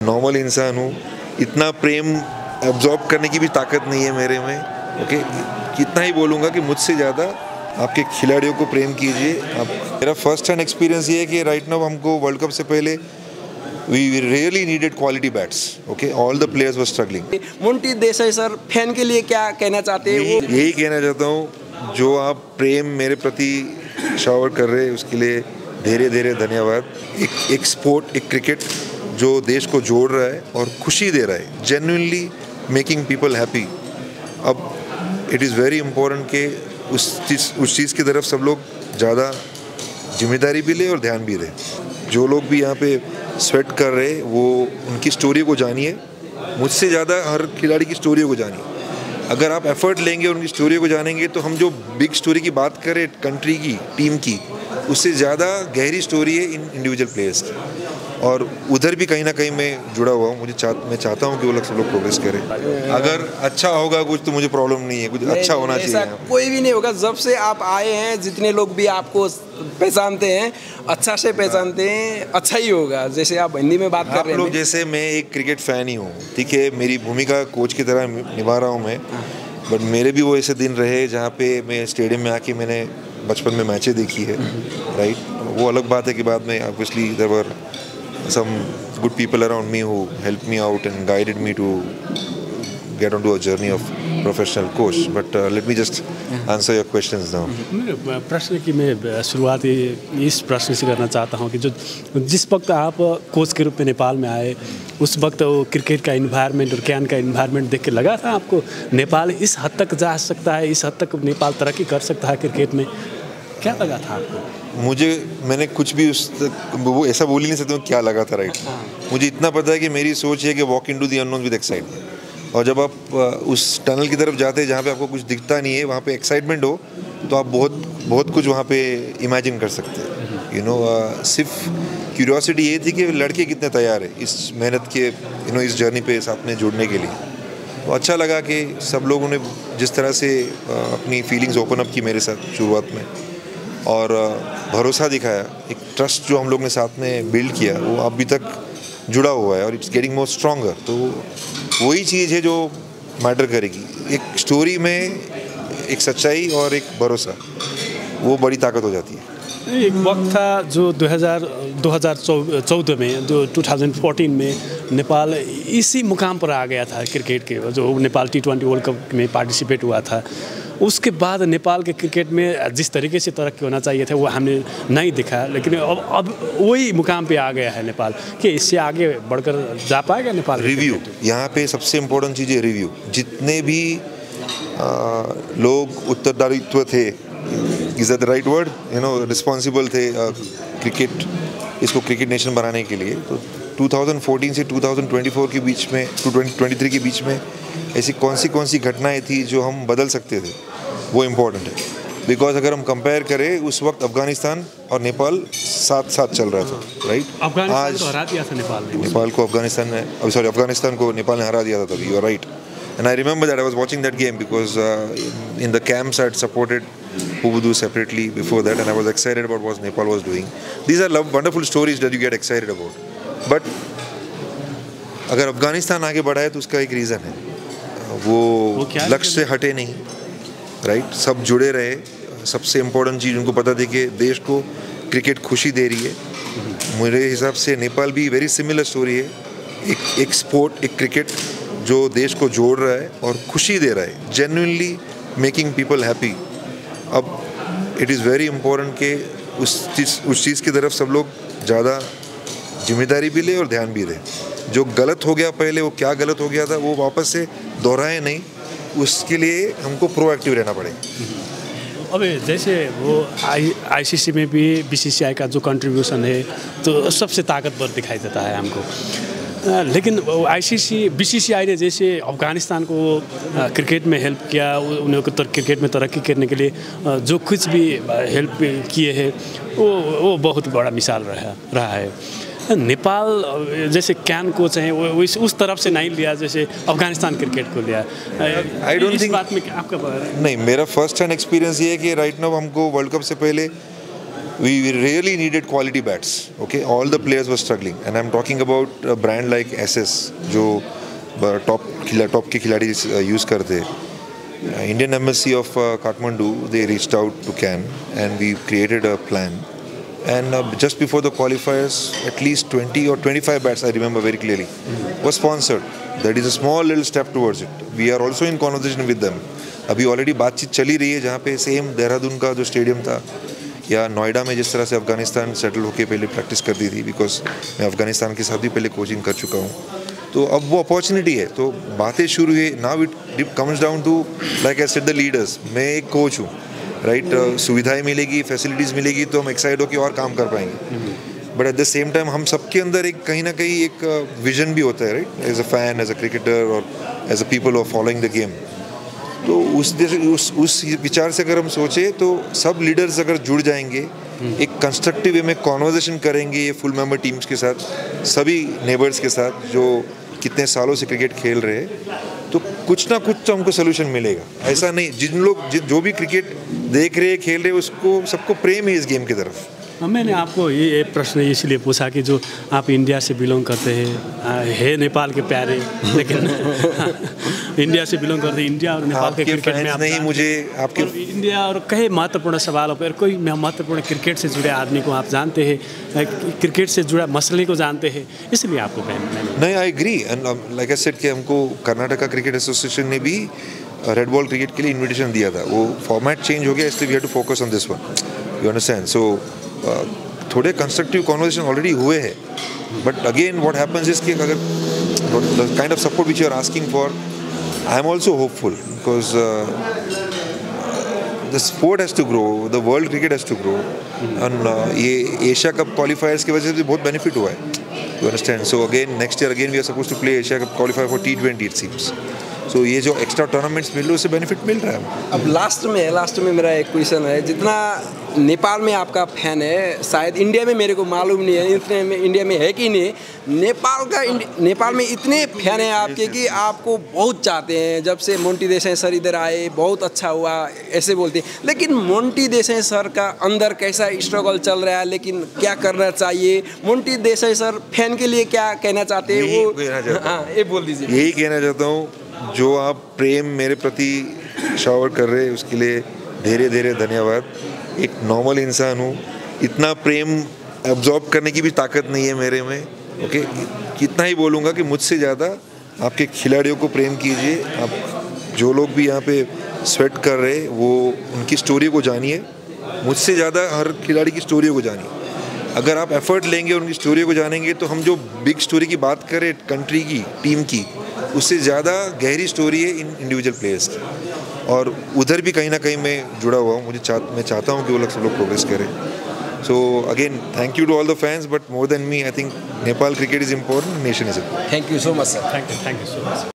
Normal इंसान हूँ, इतना प्रेम एब्जॉर्ब करने की भी ताकत नहीं है मेरे में। ओके, इतना ही बोलूँगा कि मुझसे ज़्यादा आपके खिलाड़ियों को प्रेम कीजिए आप। मेरा फर्स्ट हैंड एक्सपीरियंस ये है कि राइट नाउ हमको वर्ल्ड कप से पहले we really needed quality bats. Okay, all the players were struggling. Monty Desai sir fan के लिए क्या कहना चाहते हैं? यही कहना चाहता हूँ, जो आप प्रेम मेरे प्रति शावर कर रहे हैं उसके लिए धीरे धीरे धन्यवाद। एक स्पोर्ट, एक क्रिकेट जो देश को जोड़ रहा है और खुशी दे रहा है, जेन्युइनली मेकिंग पीपल हैप्पी। अब इट इज़ वेरी इम्पोर्टेंट कि उस चीज़ की तरफ सब लोग ज़्यादा जिम्मेदारी भी ले और ध्यान भी दें। जो लोग भी यहाँ पे स्वेट कर रहे हैं वो उनकी स्टोरी को जानिए, मुझसे ज़्यादा हर खिलाड़ी की स्टोरी को जानिए। अगर आप एफर्ट लेंगे और उनकी स्टोरी को जानेंगे तो हम जो बिग स्टोरी की बात करें कंट्री की, टीम की, उससे ज़्यादा गहरी स्टोरी है इन इंडिविजुअल प्लेयर्स की, और उधर भी कहीं ना कहीं मैं जुड़ा हुआ हूँ। मैं चाहता हूँ कि वो लोग सब लोग प्रोग्रेस करें। अगर अच्छा होगा कुछ तो मुझे प्रॉब्लम नहीं है, कुछ अच्छा होना चाहिए। ऐसा कोई भी नहीं होगा। जब से आप आए हैं, जितने लोग भी आपको पहचानते हैं, अच्छा से पहचानते हैं, अच्छा ही होगा। जैसे आप हिंदी में बात कर रहे हैं, जैसे मैं एक क्रिकेट फ़ैन ही हूँ, ठीक है, मेरी भूमिका कोच की तरह निभा रहा हूँ मैं, बट मेरे भी वो ऐसे दिन रहे जहाँ पे मैं स्टेडियम में आके मैंने बचपन में मैचें देखी है, राइट। वो अलग बात है कि बाद में obviously there were some good people around me who helped me out and guided me to get onto a journey of professional coach. But let me just answer your questions now. प्रश्न की मैं शुरुआत इस प्रश्न से करना चाहता हूँ कि जो जिस वक्त आप कोच के रूप में नेपाल में आए, उस वक्त वो क्रिकेट का इन्वायरमेंट और कैन का इन्वायरमेंट देख के लगा था आपको नेपाल इस हद तक जा सकता है, इस हद तक नेपाल तरक्की कर सकता है क्रिकेट में? क्या लगा था आपको? मैंने कुछ भी वो ऐसा बोल ही नहीं सकता हूँ क्या लगा था, राइट। मुझे इतना पता है कि मेरी सोच है कि walk into the unknown with excitement. और जब आप उस टनल की तरफ जाते हैं जहाँ पे आपको कुछ दिखता नहीं है, वहाँ पे एक्साइटमेंट हो तो आप बहुत कुछ वहाँ पे इमेजिन कर सकते हैं। यू नो, सिर्फ क्यूरियोसिटी ये थी कि लड़के कितने तैयार है इस मेहनत के, इस जर्नी पे साथ में जुड़ने के लिए। तो अच्छा लगा कि सब लोगों ने जिस तरह से अपनी फीलिंग्स ओपन अप की मेरे साथ शुरुआत में, और भरोसा दिखाया, एक ट्रस्ट जो हम लोग ने साथ में बिल्ड किया वो अभी तक जुड़ा हुआ है और इट्स गेटिंग मोर स्ट्रॉन्गर। तो वही चीज़ है जो मैटर करेगी। एक स्टोरी में एक सच्चाई और एक भरोसा, वो बड़ी ताकत हो जाती है। एक वक्त था जो 2014 में, जो 2014 में नेपाल इसी मुकाम पर आ गया था क्रिकेट के, जो नेपाल T20 वर्ल्ड कप में पार्टिसिपेट हुआ था। उसके बाद नेपाल के क्रिकेट में जिस तरीके से तरक्की होना चाहिए था वो हमने नहीं दिखा, लेकिन अब वही मुकाम पे आ गया है नेपाल। कि इससे आगे बढ़कर जा पाएगा नेपाल? रिव्यू, यहाँ पे सबसे इम्पोर्टेंट चीज़ है रिव्यू। जितने भी लोग उत्तरदायित्व थे, is that the right word, responsible थे इसको क्रिकेट नेशन बनाने के लिए, तो 2014 से 2024 के बीच में, 2023 के बीच में ऐसी कौन सी घटनाएं थी जो हम बदल सकते थे, वो इम्पोर्टेंट है। बिकॉज अगर हम कंपेयर करें, उस वक्त अफगानिस्तान और नेपाल साथ चल रहा था, राइट। आज हरा दिया था नेपाल को अफगानिस्तान को नेपाल ने हरा दिया था तभी, you are right. And I remember that I was watching that game because in the camps I had supported Pubudu separately before that, and I was excited about what Nepal was doing. These are wonderful stories that you get excited about. But अगर अफगानिस्तान आगे बढ़ा है तो उसका एक reason है, वो लक्ष्य से हटे नहीं, राइट। सब जुड़े रहे। सबसे इम्पोर्टेंट चीज़ उनको पता थी कि देश को क्रिकेट खुशी दे रही है। मेरे हिसाब से नेपाल भी वेरी सिमिलर स्टोरी है। एक स्पोर्ट, एक क्रिकेट जो देश को जोड़ रहा है और खुशी दे रहा है, जेन्युइनली मेकिंग पीपल हैप्पी। अब इट इज़ वेरी इम्पोर्टेंट कि उस चीज़ की तरफ सब लोग ज़्यादा जिम्मेदारी भी ले और ध्यान भी दें। जो गलत हो गया पहले, वो क्या गलत हो गया था, वो वापस से दोहराए नहीं, उसके लिए हमको प्रोएक्टिव रहना पड़ेगा। अब जैसे वो ICC में भी BCCI का जो कंट्रीब्यूशन है तो सबसे ताकतवर दिखाई देता है हमको। लेकिन BCCI ने जैसे अफ़गानिस्तान को क्रिकेट में हेल्प किया, उन्हें क्रिकेट में तरक्की करने के लिए जो कुछ भी हेल्प किए हैं वो बहुत बड़ा मिसाल रहा है। नेपाल जैसे कैन कोच हैं वो उस तरफ से नहीं लिया जैसे अफगानिस्तान क्रिकेट को लिया। आई डोंट थिंक बात में आपका नहीं, मेरा फर्स्ट हैंड एक्सपीरियंस ये है कि राइट नाउ हमको वर्ल्ड कप से पहले we really needed quality bats. Okay, all the players were struggling, and I'm talking about a brand like SS, जो top के खिलाड़ी use करते. Indian Embassy of Kathmandu, they reached out to CAN, and we created a plan. And just before the qualifiers, at least 20 or 25 bats, I remember very clearly, was sponsored. That is a small little step towards it. We are also in conversation with them. अभी already बातचीत चली रही है, जहाँ पे same Dehradun का जो stadium था या नोएडा में जिस तरह से अफगानिस्तान सेटल होके पहले प्रैक्टिस करती थी, बिकॉज मैं अफगानिस्तान के साथ भी पहले कोचिंग कर चुका हूँ, तो अब वो अपॉर्चुनिटी है, तो बातें शुरू हुई. Now it comes down to, like I said, the leaders. मैं एक कोच हूँ, राइट. सुविधाएं मिलेगी, फैसिलिटीज़ मिलेगी तो हम एक्साइट होकर और काम कर पाएंगे. But at the same time हम सबके अंदर एक कहीं ना कहीं एक विजन भी होता है, right, as a fan, as a cricketer और as a people of following the game. तो उस विचार से अगर हम सोचें तो सब लीडर्स अगर जुड़ जाएंगे, एक कंस्ट्रक्टिव वे में कॉन्वर्सेशन करेंगे ये फुल मेंबर टीम्स के साथ, सभी नेबर्स के साथ जो कितने सालों से क्रिकेट खेल रहे हैं, तो कुछ ना कुछ तो हमको सोल्यूशन मिलेगा. ऐसा नहीं, जो भी क्रिकेट देख रहे खेल रहे उसको सबको प्रेम है इस गेम की तरफ. मैंने आपको ये प्रश्न इसलिए पूछा कि जो आप इंडिया से बिलोंग करते हैं, है नेपाल के प्यारे, लेकिन इंडिया से बिलोंग करते हैं, इंडिया और नेपाल के क्रिकेट में आप नहीं, मुझे आपके इंडिया और कई महत्वपूर्ण सवालों पर कोई महत्वपूर्ण क्रिकेट से जुड़े आदमी को आप जानते हैं, क्रिकेट से जुड़ा मसले को जानते हैं, इसलिए आपको नहीं. I agree, and like I said कि हमको कर्नाटका क्रिकेट एसोसिएशन ने भी रेड बॉल क्रिकेट के लिए इन्विटेशन दिया था. वो फॉर्मेट चेंज हो गया, इसलिए we have to focus on this one. You understand. So थोड़े कंस्ट्रक्टिव कॉन्वर्सेशन ऑलरेडी हुए हैं, but again what happens is कि अगर the kind of support which you are asking for, I am also hopeful because the sport has to grow, the world cricket has to grow. And ये Asia cup qualifiers की वजह से भी बहुत benefit हुआ है. You understand. So again next year again we are suppose to play Asia cup qualifier for T20 it seems. तो ये जो एक्स्ट्रा टूर्नामेंट्स मिल रहे हैं उससे बेनिफिट मिल रहा है. अब लास्ट में मेरा एक क्वेश्चन है, जितना नेपाल में आपका फैन है, शायद इंडिया में मेरे को मालूम नहीं है, इतने में इंडिया में है कि नहीं. नेपाल में इतने फैन हैं आपके कि आपको बहुत चाहते हैं. जब से मोंटी देसाई सर इधर आए बहुत अच्छा हुआ ऐसे बोलते हैं, लेकिन मोंटी देसाई सर का अंदर कैसा स्ट्रगल चल रहा है, लेकिन क्या करना चाहिए, मोंटी देसाई सर फैन के लिए क्या कहना चाहते हैं, वो हाँ ये बोल दीजिए. यही कहना चाहता हूँ, जो आप प्रेम मेरे प्रति शावर कर रहे हैं उसके लिए धीरे धीरे धन्यवाद. एक नॉर्मल इंसान हूँ, इतना प्रेम एब्जॉर्ब करने की भी ताकत नहीं है मेरे में. ओके, कितना ही बोलूँगा कि मुझसे ज़्यादा आपके खिलाड़ियों को प्रेम कीजिए. आप जो लोग भी यहाँ पे स्वेट कर रहे हैं वो उनकी स्टोरी को जानिए, मुझसे ज़्यादा हर खिलाड़ी की स्टोरी को जानिए. अगर आप एफर्ट लेंगे उनकी स्टोरी को जानेंगे तो हम जो बिग स्टोरी की बात करें कंट्री की, टीम की, उससे ज़्यादा गहरी स्टोरी है इन इंडिविजुअल प्लेयर्स की. और उधर भी कहीं ना कहीं मैं जुड़ा हुआ हूँ. मैं चाहता हूँ कि वो लोग सब लोग प्रोग्रेस करें. So again thank you to all the fans, but more than me I think Nepal cricket is important, nation is important. Thank you so much sir. Thank you so much.